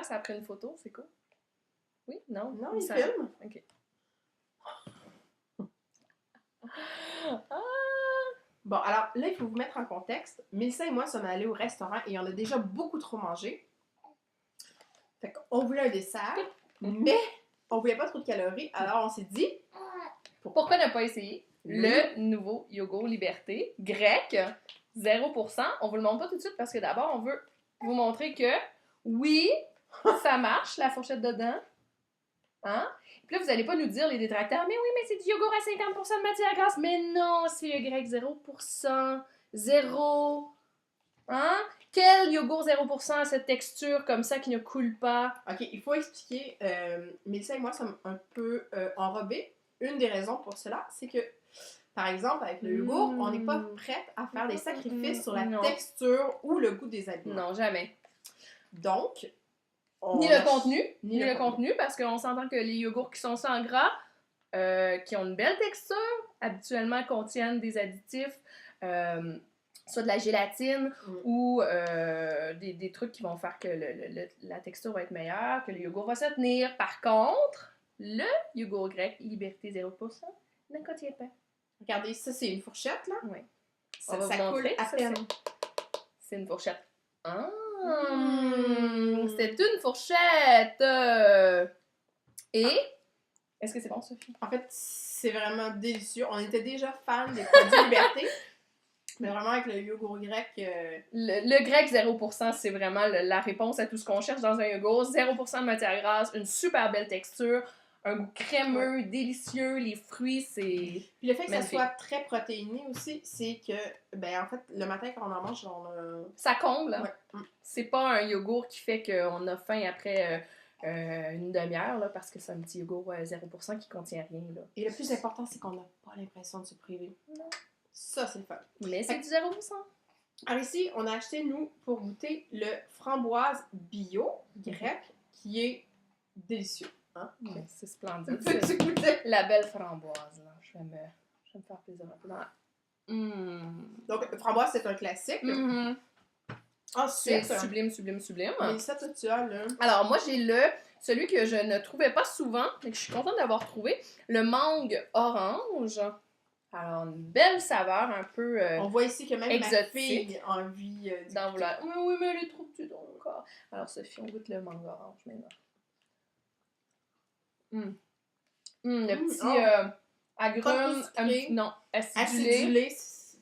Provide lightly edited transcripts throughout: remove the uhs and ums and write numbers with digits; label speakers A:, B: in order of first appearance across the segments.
A: parce que ça a pris une photo, c'est cool. Oui? Non?
B: Non,
A: Oui,
B: il
A: ça...
B: filme.
A: OK. Ah!
B: Bon, alors là, il faut vous mettre en contexte. Mélissa et moi sommes allés au restaurant et on a déjà beaucoup trop mangé. Fait qu'on voulait un dessert, mais on voulait pas trop de calories. Alors on s'est dit...
A: Pourquoi ne pas essayer le nouveau Yogourt Liberté grec, 0%. On vous le montre pas tout de suite parce que d'abord, on veut vous montrer que oui, ça marche, la fourchette dedans. Hein? Puis là, vous allez pas nous dire, les détracteurs, mais oui, mais c'est du yogourt à 50% de matière grasse. Mais non, c'est le grec 0%. Zéro. Hein? Quel yogourt 0% a cette texture comme ça qui ne coule pas?
B: OK, il faut expliquer. Mélissa et moi sommes un peu enrobés. Une des raisons pour cela, c'est que, par exemple, avec le yogourt, on n'est pas prête à faire des sacrifices sur la texture ou le goût des aliments.
A: Non, jamais.
B: Donc,
A: Ni le contenu, parce qu'on s'entend que les yogourts qui sont sans gras, qui ont une belle texture, habituellement contiennent des additifs, soit de la gélatine ou des trucs qui vont faire que la texture va être meilleure, que le yogourt va se tenir. Par contre, le yogourt grec Liberté 0% ne contient pas.
B: Regardez, ça c'est une fourchette, là.
A: Oui.
B: Ça coule à peine.
A: C'est une fourchette. Ah! C'est une fourchette! Et... Est-ce que c'est bon, Sophie?
B: En fait, c'est vraiment délicieux. On était déjà fans des produits Liberté, mais vraiment avec le yogourt grec...
A: Le grec 0%, c'est vraiment la réponse à tout ce qu'on cherche dans un yogourt. 0% de matière grasse, une super belle texture, un goût crémeux, délicieux, les fruits, c'est...
B: Puis le fait que ça soit très protéiné aussi, c'est que, ben en fait, le matin quand on en mange, on a...
A: Ça comble.
B: Ouais.
A: C'est pas un yogourt qui fait qu'on a faim après... une demi-heure, là, parce que c'est un petit yogourt 0% qui contient rien, là.
B: Et le plus important, c'est qu'on n'a pas l'impression de se priver.
A: Non.
B: Ça, c'est le fun.
A: Mais c'est du 0%.
B: Alors ici, on a acheté, nous, pour goûter, le framboise bio grec, qui est délicieux. Hein?
A: Ouais, c'est splendide.
B: Peux-tu goûter?
A: La belle framboise, là. Je vais me faire plaisir un peu dans...
B: Donc, framboise, c'est un classique. Ensuite,
A: c'est sublime.
B: Mais ça, toi, tu as le...
A: Alors, moi, j'ai celui que je ne trouvais pas souvent, mais que je suis contente d'avoir trouvé, le mangue orange. Alors, une belle saveur, un peu
B: on voit ici que même
A: exotique.
B: ma fille a envie
A: d'en vouloir. Oui, mais elle est trop petite encore. Alors, Sophie, on goûte le mangue orange maintenant. Le petit agrume, non, acidulé.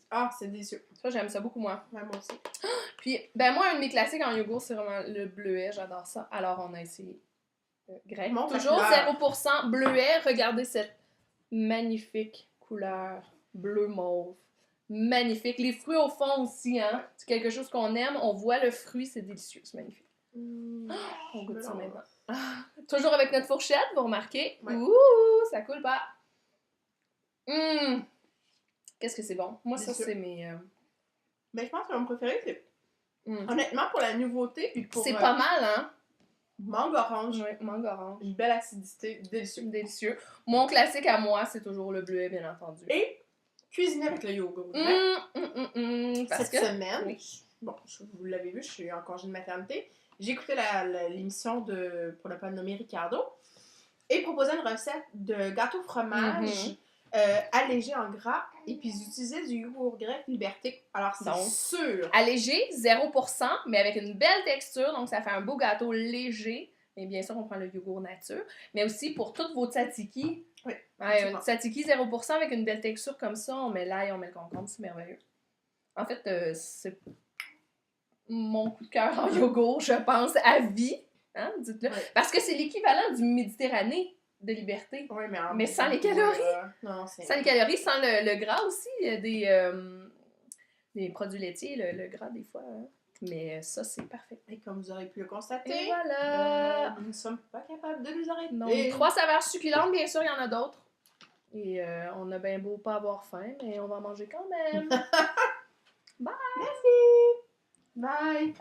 B: Ah, c'est délicieux.
A: Ça, j'aime ça beaucoup moins.
B: Ouais, moi aussi.
A: Puis, ben moi, un de mes classiques en yogourt, c'est vraiment le bleuet. J'adore ça. Alors, on a essayé grec. Toujours 0% bleuet. Regardez cette magnifique couleur bleu mauve. Magnifique. Les fruits au fond aussi, hein. C'est quelque chose qu'on aime. On voit le fruit, c'est délicieux. C'est magnifique. On goûte ça maintenant. Toujours avec notre fourchette, vous remarquez. Ouais. Ouh, ça coule pas. Qu'est-ce que c'est bon. Moi, ça, c'est mes...
B: Ben, je pense que mon préféré, c'est... Honnêtement, pour la nouveauté, puis pour...
A: C'est pas mal, hein?
B: Mangue orange.
A: Oui, mangue orange.
B: Une belle acidité,
A: délicieux. Mon classique à moi, c'est toujours le bleuet, bien entendu.
B: Et cuisiner avec le yogourt. Cette semaine, bon, vous l'avez vu, je suis en congé de maternité. J'ai écouté l'émission pour ne pas le nommer Ricardo et proposé une recette de gâteau fromage allégé en gras et puis ils utilisaient du yogourt grec Liberté. Alors c'est sûr.
A: Allégé, 0%, mais avec une belle texture, donc ça fait un beau gâteau léger. Et bien sûr, on prend le yogourt nature, mais aussi pour toutes vos tzatziki.
B: Oui.
A: Un tzatziki 0% avec une belle texture comme ça, on met l'ail, on met le concombre, c'est merveilleux. En fait, c'est mon coup de cœur en yogourt, je pense, à vie. Hein, dites-le. Oui. Parce que c'est l'équivalent du Méditerranée de Liberté.
B: Oui,
A: mais sans les calories.
B: Non,
A: sans les calories, sans le gras aussi. Il y a des produits laitiers, le gras des fois. Hein. Mais ça, c'est parfait.
B: Et comme vous aurez pu le constater,
A: et voilà.
B: Nous ne sommes pas capables de nous arrêter.
A: Donc, 3 saveurs succulentes, bien sûr, il y en a d'autres. Et on a bien beau pas avoir faim, mais on va en manger quand même. Bye!
B: Merci! Bye!